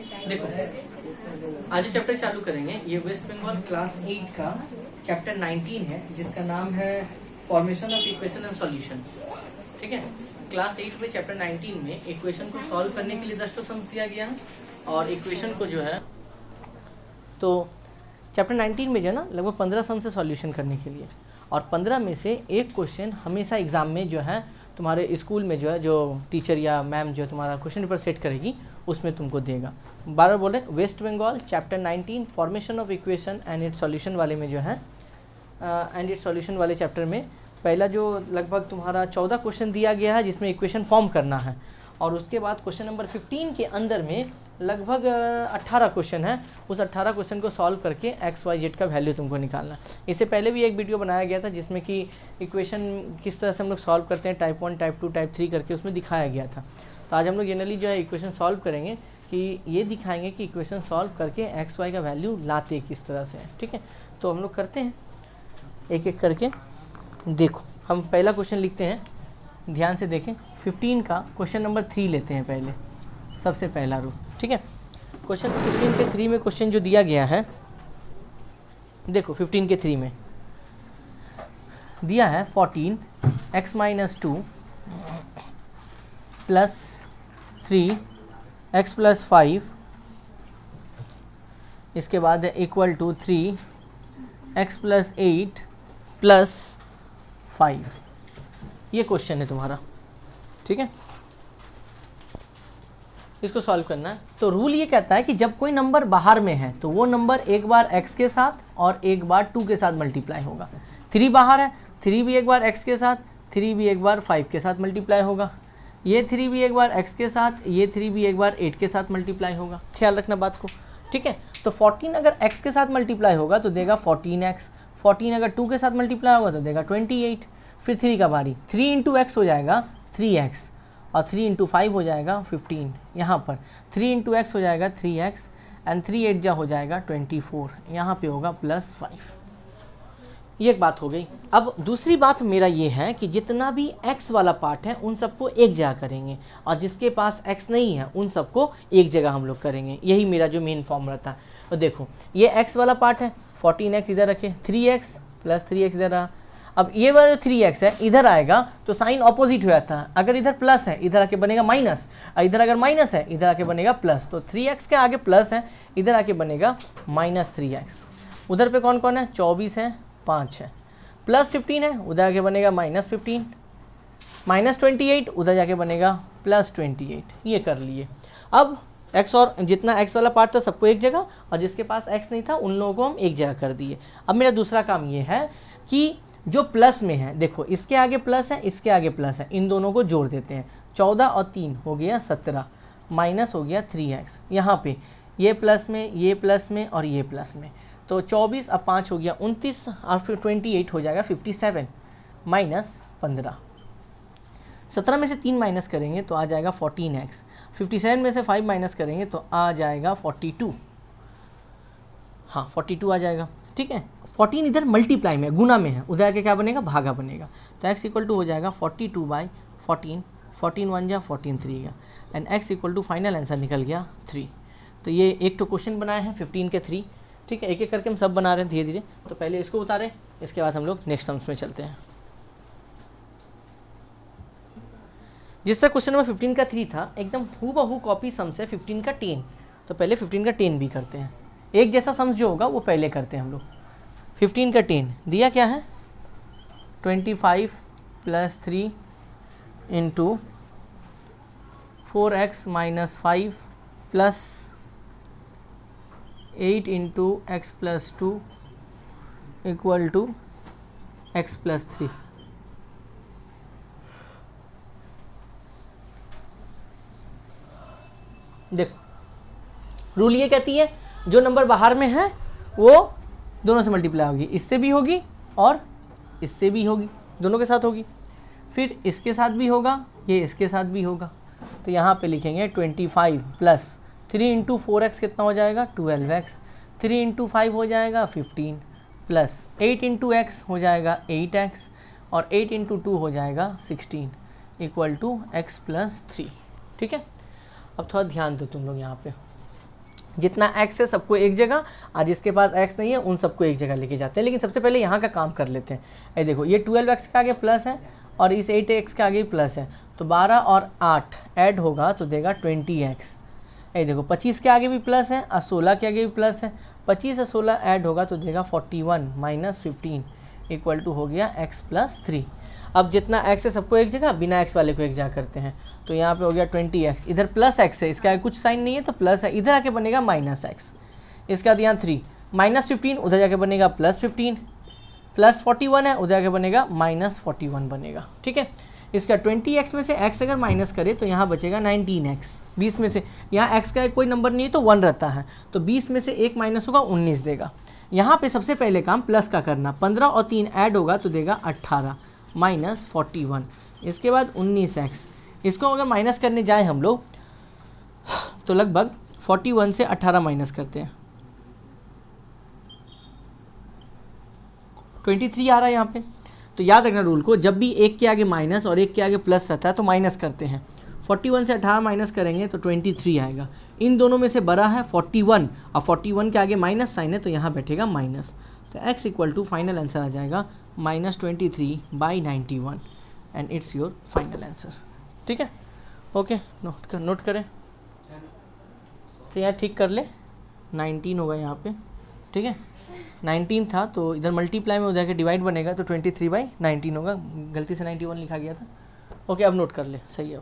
देखो आज चैप्टर चालू करेंगे। ये वेस्ट बंगाल क्लास 8 का चैप्टर 19 है, जिसका नाम है formation of equation and solution. ठीक है, क्लास 8 में चैप्टर 19 में इक्वेशन को सॉल्व करने के लिए 10 सम्स दिया गया है, और इक्वेशन को जो है तो चैप्टर 19 में जो है ना लगभग 15 सम से सॉल्यूशन करने के लिए, और 15 में से एक क्वेश्चन हमेशा एग्जाम में जो है तुम्हारे स्कूल में जो है जो टीचर या मैम जो तुम्हारा क्वेश्चन पेपर सेट करेगी उसमें तुमको देगा। बार बार बोले West Bengal chapter 19 formation of equation and its solution वाले में जो है एंड इट्स सॉल्यूशन वाले चैप्टर में पहला जो लगभग तुम्हारा 14 क्वेश्चन दिया गया है जिसमें इक्वेशन फॉर्म करना है, और उसके बाद क्वेश्चन नंबर 15 के अंदर में लगभग 18 क्वेश्चन है। उस 18 क्वेश्चन को सॉल्व करके एक्स वाई जेड का वैल्यू तुमको निकालना। इससे पहले भी एक वीडियो बनाया गया था जिसमें कि इक्वेशन किस तरह से हम लोग सॉल्व करते हैं टाइप 1, टाइप 2, टाइप 3 करके, उसमें दिखाया गया था। तो आज हम लोग जनरली जो है इक्वेशन सॉल्व करेंगे कि ये दिखाएंगे कि इक्वेशन सॉल्व करके एक्स वाई का वैल्यू लाते किस तरह से है। ठीक है, तो हम लोग करते हैं एक एक करके। देखो हम पहला क्वेश्चन लिखते हैं, ध्यान से देखें। 15 का क्वेश्चन नंबर 3 लेते हैं पहले, सबसे पहला रो। ठीक है, क्वेश्चन 15 के 3 में क्वेश्चन जो दिया गया है, देखो 15 के 3 में दिया है 14 x - 2 प्लस 3 x प्लस 5, इसके बाद equal to 3 x plus 8 plus 5। ये क्वेश्चन है तुम्हारा। ठीक है, इसको सॉल्व करना है। तो रूल ये कहता है कि जब कोई नंबर बाहर में है तो वो नंबर एक बार x के साथ और एक बार 2 के साथ मल्टीप्लाई होगा। 3 बाहर है, 3 भी एक बार x के साथ, 3 भी एक बार 5 के साथ मल्टीप्लाई होगा। ये 3 भी एक बार x के साथ, ये 3 भी एक बार 8 के साथ मल्टीप्लाई होगा। ख्याल रखना बात को। ठीक है, तो 14 अगर x के साथ मल्टीप्लाई होगा तो देगा 14x, 14 अगर 2 के साथ मल्टीप्लाई होगा तो देगा 28। फिर 3 का बारी, 3 इंटू एक्स हो जाएगा 3x, और 3 इंटू 5 हो जाएगा 15। यहाँ पर 3 इंटू एक्स हो जाएगा 3x, एंड 3 8 जा हो जाएगा 24। यहाँ पे होगा प्लस 5। ये एक बात हो गई। अब दूसरी बात मेरा ये है कि जितना भी x वाला पार्ट है उन सबको एक जगह करेंगे, और जिसके पास x नहीं है उन सबको एक जगह हम लोग करेंगे। यही मेरा जो मेन फॉर्मूला था। तो देखो ये x वाला पार्ट है, 14x इधर रखे, 3x प्लस 3x इधर रहा। अब ये वाला जो 3x है इधर आएगा तो साइन ऑपोजिट हो जाता है। अगर इधर प्लस है इधर आके बनेगा माइनस, और इधर अगर माइनस है इधर आके बनेगा प्लस। तो 3x के आगे प्लस है, इधर आके बनेगा -3x। उधर पे कौन कौन है, 24 है, 5 है, प्लस 15 है, उधर आके बनेगा -15, -28 उधर जाके बनेगा +28। ये कर लिए। अब x और जितना x वाला पार्ट था सबको एक जगह, और जिसके पास x नहीं था उन लोगों को हम एक जगह कर दिए। अब मेरा दूसरा काम ये है कि जो प्लस में है, देखो इसके आगे प्लस है, इसके आगे प्लस है, इन दोनों को जोड़ देते हैं। 14 और 3 हो गया 17, माइनस हो गया 3x। यहाँ पे ये प्लस में, ये प्लस में, और ये प्लस में, तो 24 और 5 हो गया 29, और फिर 28 हो जाएगा 57 माइनस 15। 17 में से 3 माइनस करेंगे तो आ जाएगा 14x। 57 में से 5 माइनस करेंगे तो आ जाएगा 42। हाँ 42 आ जाएगा। ठीक है, 14 इधर मल्टीप्लाई में, गुना में है, उधर के क्या बनेगा, भागा बनेगा। तो x इक्वल टू हो जाएगा 42/14, 14 1 जा 14 3 का, and x equal to final answer निकल गया 3। तो ये एक तो क्वेश्चन बनाए हैं 15 के 3। ठीक है, एक एक करके हम सब बना रहे हैं धीरे धीरे। तो पहले इसको उतारें, इसके बाद हम लोग नेक्स्ट सम्स में चलते हैं। जिस तरह क्वेश्चन नंबर 15 का 3 था, एकदम हूबहू कॉपी सम्स है 15 का 10। तो पहले 15 का 10 भी करते हैं। एक जैसा सम्स जो होगा वो पहले करते हैं हम लोग। 15 का 10 दिया क्या है, 25 plus 3 into 4x - 5 plus 8 into x plus 2 equal to x plus 3। देखो रूल ये कहती है जो नंबर बाहर में है वो दोनों से मल्टीप्लाई होगी, इससे भी होगी और इससे भी होगी, दोनों के साथ होगी। फिर इसके साथ भी होगा, ये इसके साथ भी होगा। तो यहाँ पे लिखेंगे 25 प्लस 3 इंटू 4x कितना हो जाएगा, 12x, 3 इंटू 5 हो जाएगा 15, प्लस 8 इंटू x हो जाएगा 8x, और 8 इंटू 2 हो जाएगा 16 इक्वल टू x प्लस 3। ठीक है, अब थोड़ा ध्यान दो तुम लोग यहाँ पे। जितना x है सबको एक जगह, और जिसके पास x नहीं है उन सबको एक जगह लेके जाते हैं। लेकिन सबसे पहले यहाँ का काम कर लेते हैं। ये देखो ये 12x के आगे प्लस है और इस 8x के आगे प्लस है, तो 12 और 8 ऐड होगा तो देगा 20x। ये देखो 25 के आगे भी प्लस है और 16 के आगे भी प्लस है, 25 और 16 ऐड होगा तो देगा 41 माइनस 15 इक्वल टू हो गया x प्लस 3। अब जितना x है सबको एक जगह, बिना x वाले को एक जगह करते हैं, तो यहाँ पे हो गया 20x, इधर प्लस x है, इसका कुछ साइन नहीं है तो प्लस है, इधर आके बनेगा माइनस x। इसके बाद यहाँ 3 माइनस 15, उधर जाके बनेगा प्लस 15, प्लस 41 है, उधर जाके बनेगा माइनस 41 बनेगा। ठीक है, इसका 20x में से x अगर माइनस करे तो यहाँ बचेगा 19x। 20 में से यहाँ x का कोई नंबर नहीं है तो 1 रहता है, तो 20 में से 1 माइनस होगा 19 देगा। यहाँ पे सबसे पहले काम प्लस का करना, 15 और 3 ऐड होगा तो देगा 18 माइनस 41। इसके बाद 19x, इसको अगर माइनस करने जाए हम लोग तो लगभग 41 से 18 माइनस करते हैं, 23 आ रहा है यहाँ पे। तो याद रखना रूल को, जब भी एक के आगे माइनस और एक के आगे प्लस रहता है तो माइनस करते हैं। 41 से 18 माइनस करेंगे तो 23 आएगा। इन दोनों में से बड़ा है 41 और 41 के आगे माइनस साइन है तो यहाँ बैठेगा माइनस, तो x equal to final answer आ जाएगा -23/91 and it's your final answer. ठीक है, ओके, नोट करें तो यहाँ ठीक कर ले, 19 होगा यहाँ पे। ठीक है, 19 था तो इधर मल्टीप्लाई में हो जाकर डिवाइड बनेगा तो 23/19 होगा, गलती से 91 लिखा गया था। ओके, अब नोट कर ले, सही है।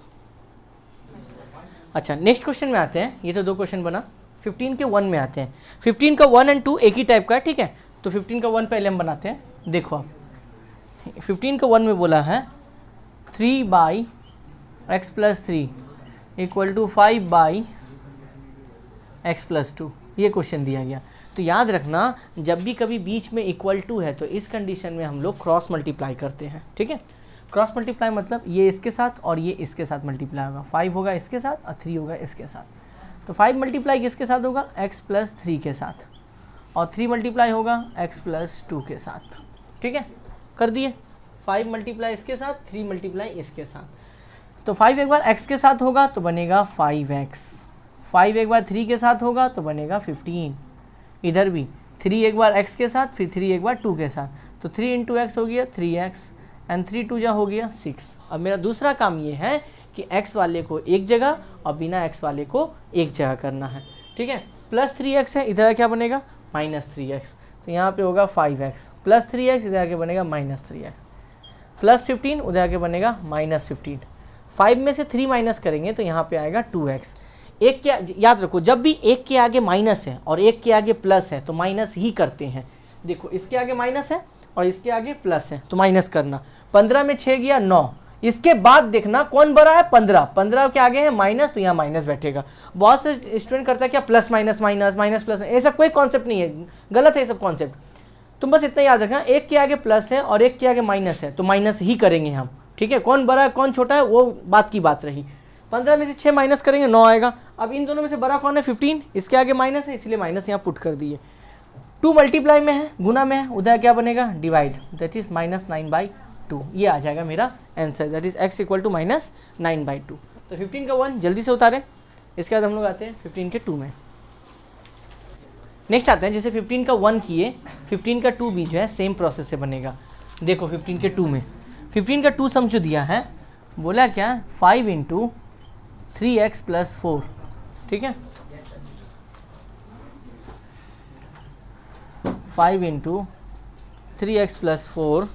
अच्छा, नेक्स्ट क्वेश्चन में आते हैं। ये तो 2 क्वेश्चन बना, 15 के 1 में आते हैं। 15 का 1 एंड 2 एक ही टाइप का है। ठीक है, तो 15 का 1 पहले हम बनाते हैं। देखो आप 15 का 1 में बोला है 3/x + 3 इक्वल टू 5/x + 2, ये क्वेश्चन दिया गया। तो याद रखना, जब भी कभी बीच में इक्वल टू है तो इस कंडीशन में हम लोग क्रॉस मल्टीप्लाई करते हैं। ठीक है, क्रॉस मल्टीप्लाई मतलब ये इसके साथ और ये इसके साथ मल्टीप्लाई होगा, 5 होगा इसके साथ और 3 होगा इसके साथ। तो 5 मल्टीप्लाई किसके साथ होगा, x + 3 के साथ, और 3 मल्टीप्लाई होगा x + 2 के साथ। ठीक है, कर दिए, 5 मल्टीप्लाई इसके साथ, 3 मल्टीप्लाई इसके साथ। तो 5 एक बार x के साथ होगा तो बनेगा 5x, 5 एक बार 3 के साथ होगा तो बनेगा 15। इधर भी 3 एक बार x के साथ, फिर 3 एक बार 2 के साथ, तो 3 × x हो गया 3x एंड 3 2 जा हो गया 6। अब मेरा दूसरा काम ये है कि x वाले को एक जगह और बिना x वाले को एक जगह करना है। ठीक है, प्लस 3x है, इधर क्या बनेगा -3x, तो यहाँ पे होगा 5x प्लस 3x, इधर आके बनेगा -3x, प्लस 15 उधर आके बनेगा -15। 5 में से 3 माइनस करेंगे तो यहाँ पे आएगा 2x। एक के, याद रखो, जब भी एक के आगे माइनस है और एक के आगे प्लस है तो माइनस ही करते हैं। देखो इसके आगे माइनस है और इसके आगे प्लस है तो माइनस करना। 15 में 6 गया 9, इसके बाद देखना कौन बड़ा है 15 के आगे है माइनस तो यहाँ माइनस बैठेगा। बहुत से स्टूडेंट करता है क्या plus minus minus minus plus, ये सब कोई कॉन्सेप्ट नहीं है, गलत है ये सब कॉन्सेप्ट। तुम बस इतना याद रखना, एक के आगे प्लस है और एक के आगे माइनस है तो माइनस ही करेंगे हम। ठीक है, कौन बड़ा है कौन छोटा है वो बात की बात रही। 15 में से 6 माइनस करेंगे 9 आएगा। अब इन दोनों में से बड़ा कौन है 15, इसके आगे माइनस है इसलिए माइनस यहाँ पुट कर दिए। 2 मल्टीप्लाई में है, गुना में है, उधर क्या बनेगा डिवाइड, दैट इज -9/2। ये आ जाएगा मेरा answer, that is x equal to -9/2। तो 15 का 1 जल्दी से उतारे। इसके बाद हम लोग आते हैं 15 के 2 में। नेक्स्ट आते हैं, जैसे 15 का 1 किए, 15 का 2 भी जो है सेम प्रोसेस से बनेगा। देखो 15 के 2 में 15 का 2 सम जो दिया है बोला क्या 5 × 3x + 4। ठीक है, 5 × 3x + 4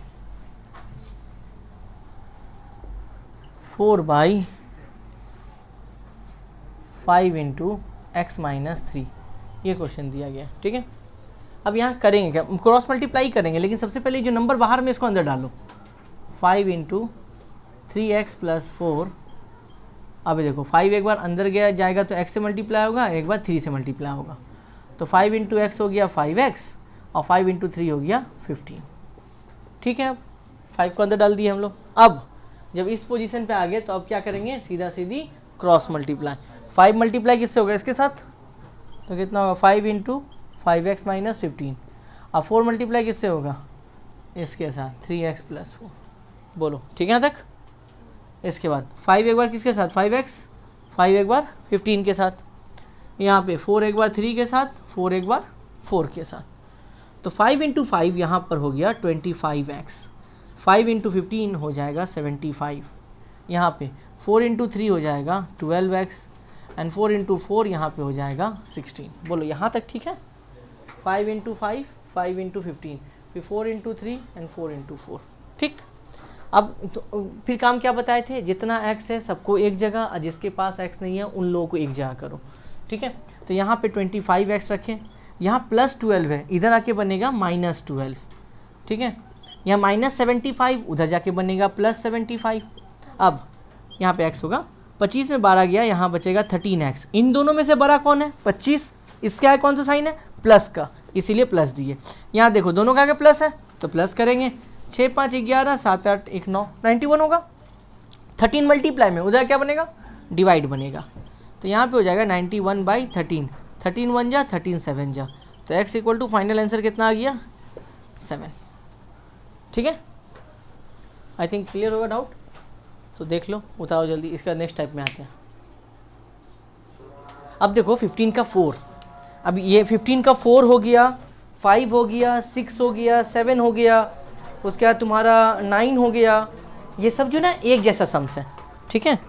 4/5 × x - 3, ये क्वेश्चन दिया गया। ठीक है, अब यहाँ करेंगे क्या, क्रॉस मल्टीप्लाई करेंगे, लेकिन सबसे पहले जो नंबर बाहर में इसको अंदर डालो। 5 × 3x + 4, अब देखो 5 एक बार अंदर गया जाएगा तो x से मल्टीप्लाई होगा, एक बार 3 से मल्टीप्लाई होगा, तो 5 × x हो गया 5x और 5 × 3 हो गया 15। ठीक है, अब 5 को अंदर डाल दिए हम लोग। अब जब इस पोजीशन पे आ गए तो अब क्या करेंगे, सीधा सीधी क्रॉस मल्टीप्लाई। 5 मल्टीप्लाई किससे होगा इसके साथ, तो कितना होगा 5 × 5x - 15, और 4 मल्टीप्लाई किससे होगा इसके साथ 3x + 4। बोलो ठीक है यहाँ तक। इसके बाद 5 एक बार किसके साथ 5x, 5 एक बार 15 के साथ, यहाँ पे 4 एक बार 3 के साथ, 4 एक बार 4 के साथ, तो 5 इंटू 5 यहाँ पर हो गया 25x, 5 इंटू 15 हो जाएगा 75, यहाँ पे 4 इंटू 3 हो जाएगा 12x एंड 4 इंटू 4 यहाँ पर हो जाएगा 16। बोलो यहाँ तक ठीक है? 5 इंटू 5, 5 इंटू 15, फिर 4 इंटू 3 एंड 4 इंटू 4। ठीक, अब तो फिर काम क्या बताए थे, जितना x है सबको एक जगह, और जिसके पास x नहीं है उन लोगों को एक जगह करो। ठीक है, तो यहाँ पे 25x रखें, यहाँ प्लस 12 है, इधर आके बनेगा माइनस 12। ठीक है, यहाँ माइनस 75, उधर जाके बनेगा प्लस 75। अब यहाँ पे x होगा 25 में 12 गया, यहाँ बचेगा 13x। इन दोनों में से बड़ा कौन है? 25। इसका है कौन सा साइन है? प्लस का, इसीलिए प्लस दिए। यहाँ देखो दोनों का आगे प्लस है तो प्लस करेंगे, 6 5 11, 7 8 1 9, 91 होगा। 13 मल्टीप्लाई में उधर क्या बनेगा? डिवाइड बनेगा, तो यहाँ पे हो जाएगा 91/13, 13 1 जा 13 7 जा, तो x equal to final answer कितना आ गया? 7। ठीक है, आई थिंक क्लियर होगा डाउट, तो देख लो, उतारो जल्दी। इसका नेक्स्ट टाइप में आते हैं। अब देखो 15 का 4, अब ये 15 का 4 हो गया, 5 हो गया, 6 हो गया, 7 हो गया, उसके बाद तुम्हारा 9 हो गया। ये सब जो ना एक जैसा सम्स है। ठीक है,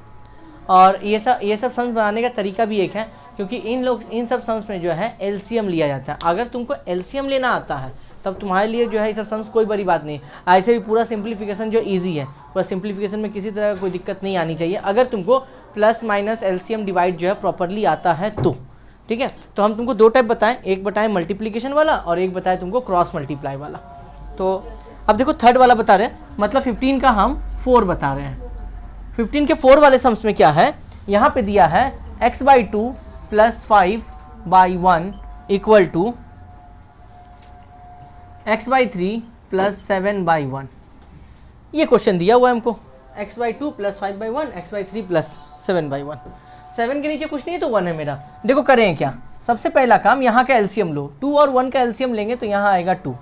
और ये सब सम्स बनाने का तरीका भी एक है, क्योंकि इन सब सम्स में जो है एलसीएम लिया जाता है। अगर तुमको एलसीएम लेना आता है तब तुम्हारे लिए जो है ये सब सम्स कोई बड़ी बात नहीं। ऐसे भी पूरा सिंप्लीफिकेशन जो ईजी है, पूरा सिंप्लीफिकेशन में किसी तरह का कोई दिक्कत नहीं आनी चाहिए, अगर तुमको प्लस माइनस एलसीएम डिवाइड जो है प्रॉपरली आता है तो। ठीक है, तो हम तुमको दो टाइप बताएं, एक बताएं मल्टीप्लिकेशन वाला और एक बताएं तुमको क्रॉस मल्टीप्लाई वाला। तो अब देखो थर्ड वाला बता रहे हैं, मतलब 15 का हम 4 बता रहे हैं। 15 के 4 वाले सम्स में क्या है, यहाँ पे दिया है x/2 plus 5/1 equal to x/3 plus 7/1। ये क्वेश्चन दिया हुआ है हमको, x/2 प्लस 5/1, x/3 प्लस 7/1। 7 के नीचे कुछ नहीं है तो 1 है मेरा। देखो करें क्या, सबसे पहला काम यहाँ का एलसीएम लो, 2 और 1 का एलसीएम लेंगे तो यहाँ आएगा 2।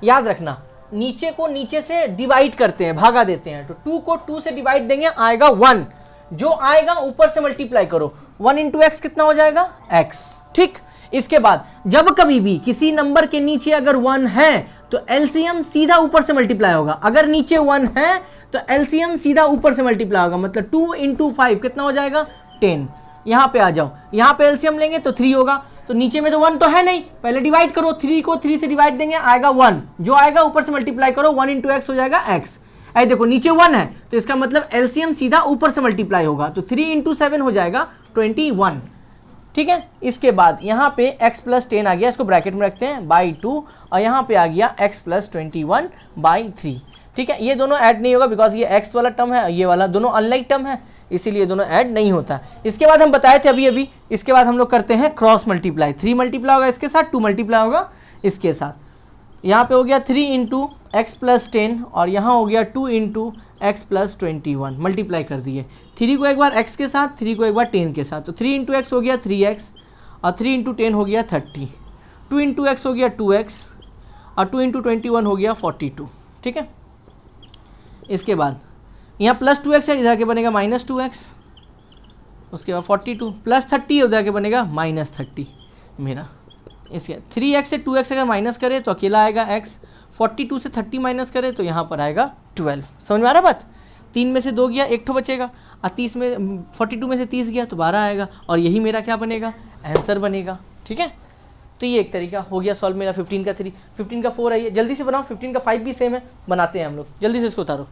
याद रखना नीचे को नीचे से डिवाइड करते हैं, भागा देते हैं, तो 2 को 2 से डिवाइड देंगे, आएगा 1। जो आएगा ऊपर से मल्टीप्लाई करो, 1 इंटू एक्स कितना हो जाएगा? x। ठीक, इसके बाद जब कभी भी किसी नंबर के नीचे अगर 1 है तो एलसीएम सीधा ऊपर से मल्टीप्लाई होगा। अगर नीचे 1 है तो एलसीएम सीधा ऊपर से मल्टीप्लाई होगा, मतलब 2 इंटू 5 कितना हो जाएगा? 10। यहाँ पे आ जाओ, यहाँ पे एलसीएम लेंगे तो 3 होगा, तो नीचे में तो 1 तो है नहीं, पहले डिवाइड करो, 3 को 3 से डिवाइड देंगे आएगा 1। जो आएगा ऊपर से मल्टीप्लाई करो, 1 इंटू एक्स हो जाएगा x। ऐ देखो नीचे 1 है तो इसका मतलब एलसीएम सीधा ऊपर से मल्टीप्लाई होगा, तो 3 इंटू 7 हो जाएगा 21। ठीक है, इसके बाद यहाँ पे x प्लस 10 आ गया, इसको ब्रैकेट में रखते हैं /2, और यहाँ पे आ गया x प्लस 21/3। ठीक है, ये दोनों ऐड नहीं होगा बिकॉज ये x वाला टर्म है, ये वाला दोनों अनलाइक टर्म है, इसीलिए दोनों ऐड नहीं होता। इसके बाद हम बताए थे अभी इसके बाद हम लोग करते हैं क्रॉस मल्टीप्लाई। 3 मल्टीप्लाई होगा इसके साथ, 2 मल्टीप्लाई होगा इसके साथ। यहाँ पे हो गया 3 इंटू एक्स प्लस 10 और यहाँ हो गया 2 इंटू एक्स प्लस 21, मल्टीप्लाई कर दिए। 3 को एक बार x के साथ, 3 को एक बार 10 के साथ, तो 3 इंटू एक्स हो गया 3x और 3 इंटू 10 हो गया 30, 2 इंटू एक्स हो गया 2x और 2 इंटू 21 हो गया 42। ठीक है, इसके बाद यहाँ प्लस 2x है, इधर के बनेगा माइनस 2x, उसके बाद 42 प्लस 30 उधर के बनेगा माइनस 30 मेरा। इसके 3x से 2x अगर माइनस करे तो अकेला आएगा x, 42 से 30 माइनस करे तो यहाँ पर आएगा 12। समझ में आ रहा बात? 3 में से 2 गया, 1 ठो बचेगा, और 42 में से 30 गया तो 12 आएगा, और यही मेरा क्या बनेगा? आंसर बनेगा। ठीक है, तो ये एक तरीका हो गया सॉल्व मेरा 15 का 3। 15 का 4 आइए जल्दी से बनाओ, 15 का 5 भी सेम है, बनाते हैं हम लोग, जल्दी से इसको उतारो।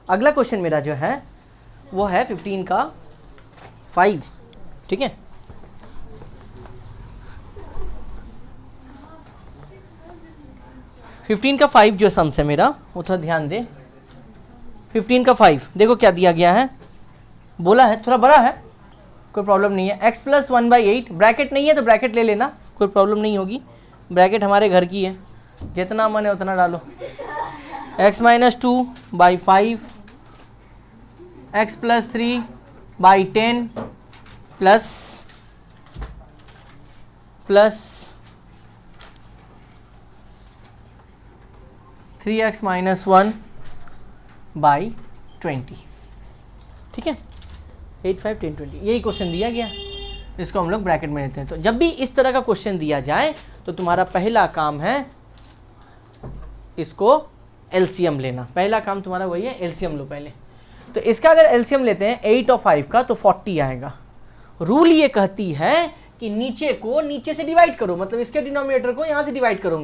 अगला क्वेश्चन मेरा जो है वो है 15 का 5। ठीक है, फिफ्टीन का 5 जो सम्स है मेरा वो थोड़ा ध्यान दे। 15 का 5 देखो क्या दिया गया है, बोला है थोड़ा बड़ा है, कोई प्रॉब्लम नहीं है। x प्लस 1/8, ब्रैकेट नहीं है तो ब्रैकेट ले लेना, कोई प्रॉब्लम नहीं होगी, ब्रैकेट हमारे घर की है, जितना मन है उतना डालो। x minus 2/5, x plus 3/10 plus 3x minus 1/20। ठीक है, 8 5 10 20, यही क्वेश्चन दिया गया, इसको हम लोग ब्रैकेट में लेते हैं। तो जब भी इस तरह का क्वेश्चन दिया जाए तो तुम्हारा पहला काम है इसको एलसीएम लेना, पहला काम तुम्हारा वही है, एलसीएम लो पहले। तो इसका अगर एलसीएम लेते हैं 8 और 5 का तो 40 आएगा। रूल ये कहती है कि नीचे को नीचे से डिवाइड करो, मतलब इसके डिनोमिनेटर को यहाँ से डिवाइड करो।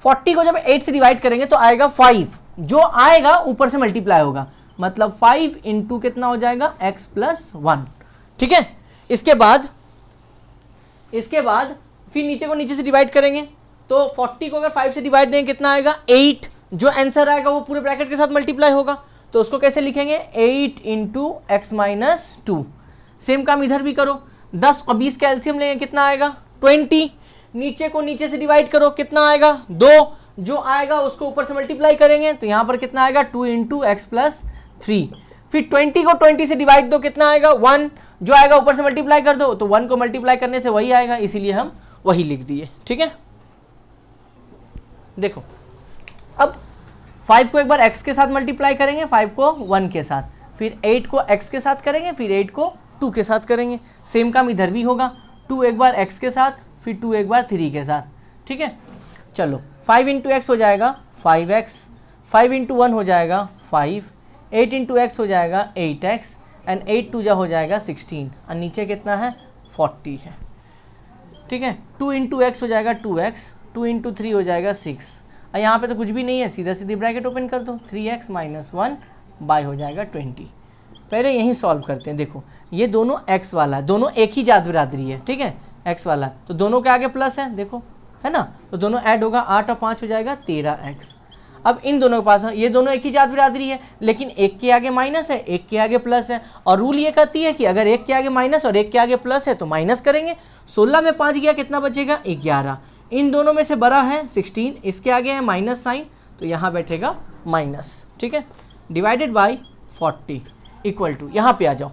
40 को जब 8 से डिवाइड करेंगे तो आएगा 5, जो आएगा ऊपर से मल्टीप्लाई होगा, मतलब 5 इंटू कितना हो जाएगा x प्लस 1, ठीक है। इसके बाद फिर नीचे को नीचे से डिवाइड करेंगे तो 40 को अगर 5 से डिवाइड देंगे कितना आएगा 8, जो आंसर आएगा वो पूरे ब्रैकेट के साथ मल्टीप्लाई होगा। तो उसको कैसे लिखेंगे 8 इंटू एक्स माइनस 2। सेम काम इधर भी करो, 10 और 20 का एलसीएम लेंगे कितना आएगा 20, नीचे को नीचे से डिवाइड करो कितना आएगा 2, जो आएगा उसको ऊपर से मल्टीप्लाई करेंगे तो यहाँ पर कितना आएगा 2 इंटू एक्स प्लस 3। फिर 20 को 20 से डिवाइड दो कितना आएगा 1, जो आएगा ऊपर से मल्टीप्लाई कर दो तो 1 को मल्टीप्लाई करने से वही आएगा, इसीलिए हम वही लिख दिए, ठीक है। देखो अब 5 को एक बार x के साथ मल्टीप्लाई करेंगे, 5 को 1 के साथ, फिर 8 को x के साथ करेंगे, फिर 8 को 2 के साथ करेंगे। सेम काम इधर भी होगा, 2 एक बार x के साथ, फिर 2 एक बार 3 के साथ, ठीक है। चलो 5 इंटू एक्स हो जाएगा 5x, 5 इंटू 1 हो जाएगा 5, 8 इंटू एक्स हो जाएगा 8x एंड 8 2 जा हो जाएगा 16 और नीचे कितना है 40 है, ठीक है। 2 इंटू एक्स हो जाएगा 2x, 2 इंटू 3 हो जाएगा 6 और यहाँ पे तो कुछ भी नहीं है, सीधा सीधी ब्रैकेट ओपन कर दो, 3x माइनस 1 बाय हो जाएगा 20। पहले यहीं सॉल्व करते हैं। देखो ये दोनों x वाला, दोनों एक ही जात बिरादरी है, ठीक है, x वाला तो दोनों के आगे प्लस है, देखो है ना, तो दोनों ऐड होगा, 8 और 5 हो जाएगा 13x। अब इन दोनों के पास ये दोनों एक ही जात बिरादरी है, लेकिन एक के आगे माइनस है, एक के आगे प्लस है, और रूल ये कहती है कि अगर एक के आगे माइनस और एक के आगे प्लस है तो माइनस करेंगे। 16 में 5 गया कितना बचेगा 11, इन दोनों में से बड़ा है 16, इसके आगे है माइनस साइन तो यहाँ बैठेगा माइनस, ठीक है, डिवाइडेड बाय 40 इक्वल टू, यहाँ पे आ जाओ,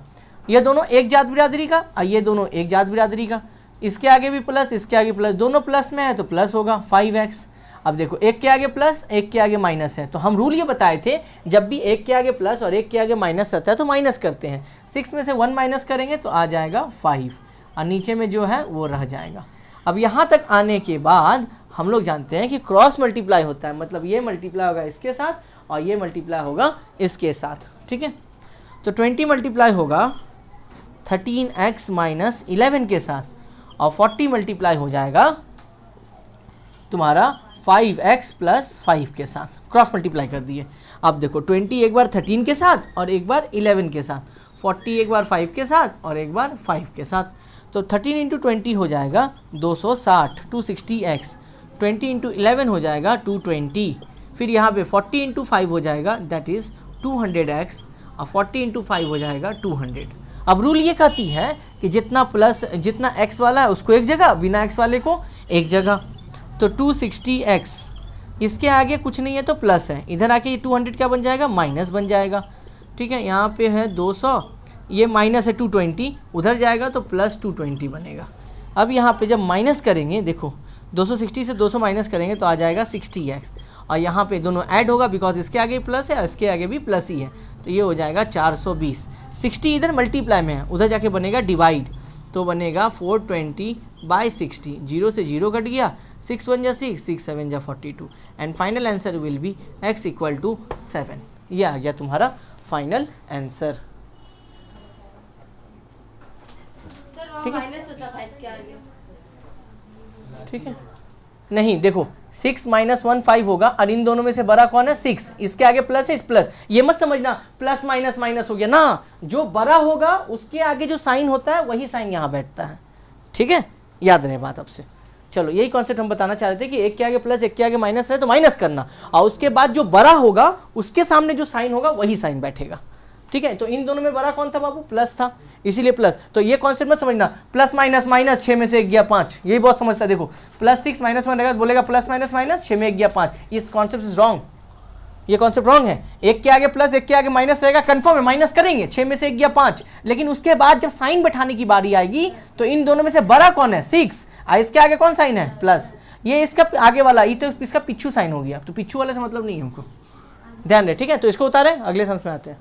ये दोनों एक जात बिरादरी का और ये दोनों एक जात बिरादरी का, इसके आगे भी प्लस इसके आगे प्लस, दोनों प्लस में है तो प्लस होगा 5x। अब देखो एक के आगे प्लस एक के आगे माइनस है, तो हम रूल ये बताए थे जब भी एक के आगे प्लस और एक के आगे माइनस रहता है तो माइनस करते हैं। 6 में से 1 माइनस करेंगे तो आ जाएगा 5 और नीचे में जो है वो रह जाएगा। अब यहाँ तक आने के बाद हम लोग जानते हैं कि क्रॉस मल्टीप्लाई होता है, मतलब ये मल्टीप्लाई होगा इसके साथ और ये मल्टीप्लाई होगा इसके साथ, ठीक है। तो 20 मल्टीप्लाई होगा 13x माइनस 11 के साथ और 40 मल्टीप्लाई हो जाएगा तुम्हारा 5x प्लस 5 के साथ, क्रॉस मल्टीप्लाई कर दिए। अब देखो 20 एक बार 13 के साथ और एक बार 11 के साथ, 40 एक बार 5 के साथ और एक बार 5 के साथ, तो 13 इंटू 20 हो जाएगा 260 260x, 20 इंटू 11 हो जाएगा 220, फिर यहाँ पे 40 इंटू 5 हो जाएगा दैट इज़ 200x और 40 इंटू 5 हो जाएगा 200। अब रूल ये कहती है कि जितना x वाला है उसको एक जगह, बिना x वाले को एक जगह। तो 260x, इसके आगे कुछ नहीं है तो प्लस है, इधर आके ये 200 क्या बन जाएगा माइनस बन जाएगा, ठीक है। यहाँ पे है 200, ये माइनस है 220, उधर जाएगा तो प्लस 220 बनेगा। अब यहाँ पे जब माइनस करेंगे, देखो 260 से 200 माइनस करेंगे तो आ जाएगा 60x और यहाँ पे दोनों ऐड होगा बिकॉज इसके आगे प्लस है और इसके आगे भी प्लस ही है, तो ये हो जाएगा 420। 60 इधर मल्टीप्लाई में है, उधर जाके बनेगा डिवाइड, तो बनेगा 420 बाई 60, 0 से 0 कट गया, 6 1 जा 6, 6 7 जा 42 and final answer will be x equal to 7। ये आ गया तुम्हारा फाइनल आंसर, ठीक है, ठीक है। नहीं देखो 6 माइनस 1 5 होगा और इन दोनों में से बड़ा कौन है 6, इसके आगे प्लस है, इस प्लस, ये मत समझना प्लस माइनस माइनस हो गया ना, जो बड़ा होगा उसके आगे जो साइन होता है वही साइन यहाँ बैठता है, ठीक है, याद रहे बात आपसे। चलो यही कॉन्सेप्ट हम बताना चाह रहे थे कि एक के आगे प्लस एक के आगे माइनस है तो माइनस करना, और उसके बाद जो बड़ा होगा उसके सामने जो साइन होगा वही साइन बैठेगा, ठीक है। तो इन दोनों में बड़ा कौन था बाबू, प्लस था, इसीलिए प्लस। तो ये कॉन्सेप्ट मत समझना प्लस माइनस माइनस 6 में से 1 गया 5, यही बहुत समझता है। देखो प्लस 6 माइनस 1 रहेगा बोलेगा प्लस माइनस माइनस 6 में 1 गया 5, इस कॉन्सेप्ट इज रॉन्ग, ये कॉन्सेप्ट रॉन्ग है। एक के आगे प्लस एक के आगे माइनस रहेगा, कंफर्म है माइनस करेंगे, 6 में से 1 गया 5, लेकिन उसके बाद जब साइन बैठाने की बारी आएगी तो इन दोनों में से बड़ा कौन है 6, इसके आगे कौन साइन है प्लस, ये इसका आगे वाला, ये तो इसका पिछू साइन हो गया, तो पिछू वाले से मतलब नहीं है हमको, ध्यान रहे, ठीक है। तो इसको उतारे, अगले समझ में आते हैं।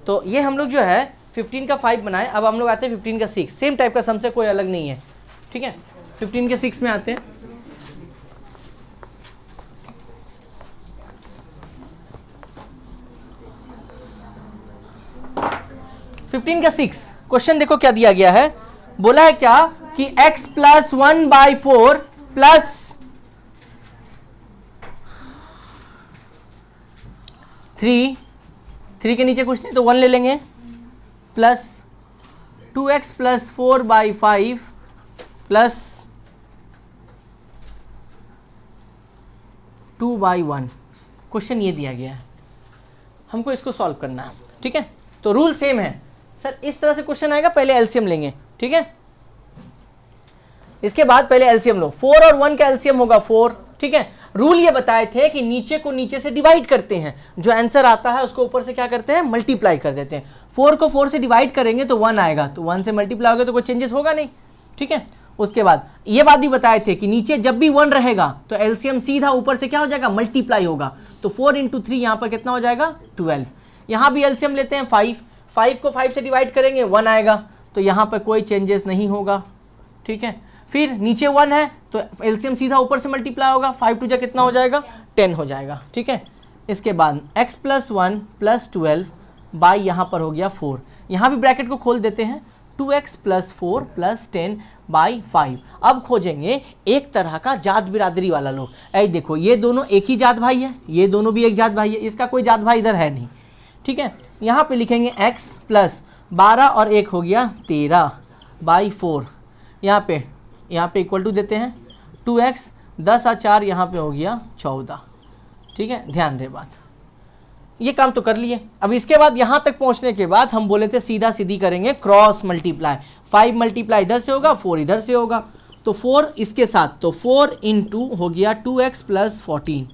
तो ये हम लोग जो है 15 का 5 बनाए। अब हम लोग आते हैं 15 का 6, सेम टाइप का सम से, कोई अलग नहीं है, ठीक है। 15 के 6 में आते हैं। फिफ्टीन का 6 क्वेश्चन देखो क्या दिया गया है, बोला है क्या कि x प्लस 1/4 प्लस 3 के नीचे कुछ नहीं तो 1 ले लेंगे, plus 2x plus 4/5 plus 2/1। Question ये दिया गया है, हमको इसको सॉल्व करना है, ठीक है। तो रूल सेम है सर, इस तरह से क्वेश्चन आएगा, पहले एलसीएम लेंगे, ठीक है। इसके बाद पहले एलसीएम लो, 4 और 1 का एलसीएम होगा 4, ठीक है। रूल ये बताए थे कि नीचे को नीचे से डिवाइड करते हैं, जो आंसर आता है उसको ऊपर से क्या करते हैं, मल्टीप्लाई कर देते हैं। 4 को 4 से डिवाइड करेंगे तो 1 आएगा, तो 1 से मल्टीप्लाई होगा तो कोई चेंजेस होगा नहीं, ठीक है। उसके बाद ये बात भी बताए थे कि नीचे जब भी 1 रहेगा तो एलसीएम सीधा ऊपर से क्या हो जाएगा, मल्टीप्लाई होगा। तो 4 × 3 यहाँ पर कितना हो जाएगा, 12। यहाँ भी एलसीएम लेते हैं 5 को 5 से डिवाइड करेंगे 1 आएगा, तो यहाँ पर कोई चेंजेस नहीं होगा, ठीक है। फिर नीचे 1 है तो एलसीएम सीधा ऊपर से मल्टीप्लाई होगा, 5 2 जा कितना हो जाएगा, 10 हो जाएगा, ठीक है। इसके बाद x प्लस 1 प्लस 12 बाई यहाँ पर हो गया 4, यहाँ भी ब्रैकेट को खोल देते हैं, 2x प्लस 4 प्लस 10 बाई 5। अब खोजेंगे एक तरह का जात बिरादरी वाला लोग। ऐ देखो ये दोनों एक ही जात भाई है, ये दोनों भी एक जात भाई है, इसका कोई जात भाई इधर है नहीं, ठीक है। यहाँ पे लिखेंगे x प्लस 12 और 1 हो गया 13 बाई 4, यहाँ पे इक्वल टू देते हैं 2x, 10 और 4 यहाँ पे हो गया 14, ठीक है। ध्यान रहे बात, ये काम तो कर लिए। अब इसके बाद यहाँ तक पहुँचने के बाद हम बोले थे सीधा सीधी करेंगे क्रॉस मल्टीप्लाई, 5 मल्टीप्लाई इधर से होगा, 4 इधर से होगा, तो 4 इसके साथ, तो 4 × हो गया 2x प्लस 14,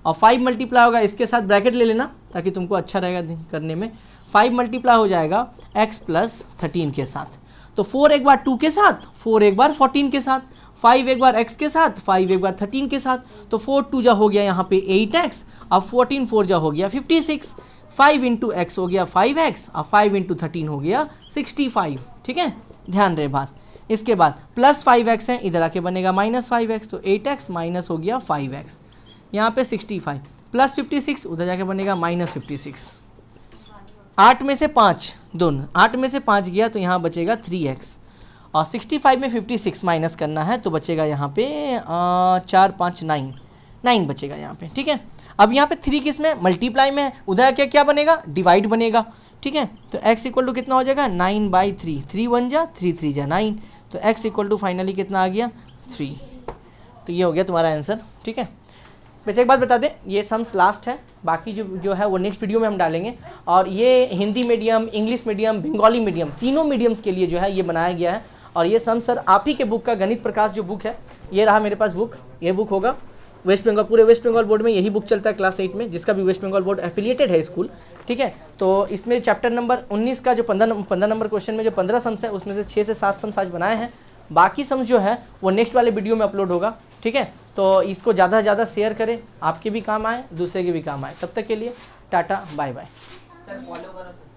और 5 मल्टीप्लाई होगा इसके साथ, ब्रैकेट ले लेना ताकि तुमको अच्छा रहेगा करने में। 5 मल्टीप्लाई हो जाएगा x प्लस 13 के साथ, तो 4 एक बार 2 के साथ, 4 एक बार 14 के साथ, 5 एक बार x के साथ, 5 एक बार 13 के साथ, तो 4 2 जा हो गया यहाँ पे 8x, अब 14 4 जा हो गया 56, 5 × x हो गया 5x, और 5 × 13 हो गया 65, ठीक है। ध्यान रहे बात। इसके बाद प्लस 5x है, इधर आके बनेगा माइनस 5x, तो 8x माइनस हो गया 5x, यहाँ पे 65 प्लस 56, उधर जाके बनेगा माइनस 56। 8 में से 5 दोनों, 8 में से 5 गया तो यहाँ बचेगा 3x, और 65 में 56 माइनस करना है तो बचेगा यहाँ पे 4 5 9 बचेगा यहाँ पे, ठीक है। अब यहाँ पे 3 किस में, मल्टीप्लाई में है, उधर क्या क्या बनेगा, डिवाइड बनेगा, ठीक है। तो x इक्वल टू कितना हो जाएगा, 9/3, 3 1 जा 3 3 जा 9, तो x इक्वल टू फाइनली कितना आ गया 3। तो ये हो गया तुम्हारा आंसर, ठीक है। वैसे एक बात बता दें, ये सम्स लास्ट है, बाकी जो है वो नेक्स्ट वीडियो में हम डालेंगे। और ये Hindi medium, English medium, Bengali medium, तीनों मीडियम्स के लिए जो है ये बनाया गया है। और ये सम सर आप ही के बुक का गणित प्रकाश जो बुक है, ये रहा मेरे पास बुक, ये बुक होगा वेस्ट बंगाल, पूरे वेस्ट बंगाल बोर्ड में यही बुक चलता है क्लास 8 में, जिसका भी वेस्ट बंगाल बोर्ड एफिलिएटेड है स्कूल, ठीक है। तो इसमें चैप्टर नंबर 19 का जो 15 नंबर क्वेश्चन में जो 15 सम्स है, उसमें से 6 से 7 सम्स आज बनाए हैं। बाकी सम्स जो है वो नेक्स्ट वाले वीडियो में अपलोड होगा, ठीक है। तो इसको ज़्यादा से ज़्यादा शेयर करें, आपके भी काम आए, दूसरे के भी काम आए। तब तक के लिए tata bye bye. Sir follow करो सर।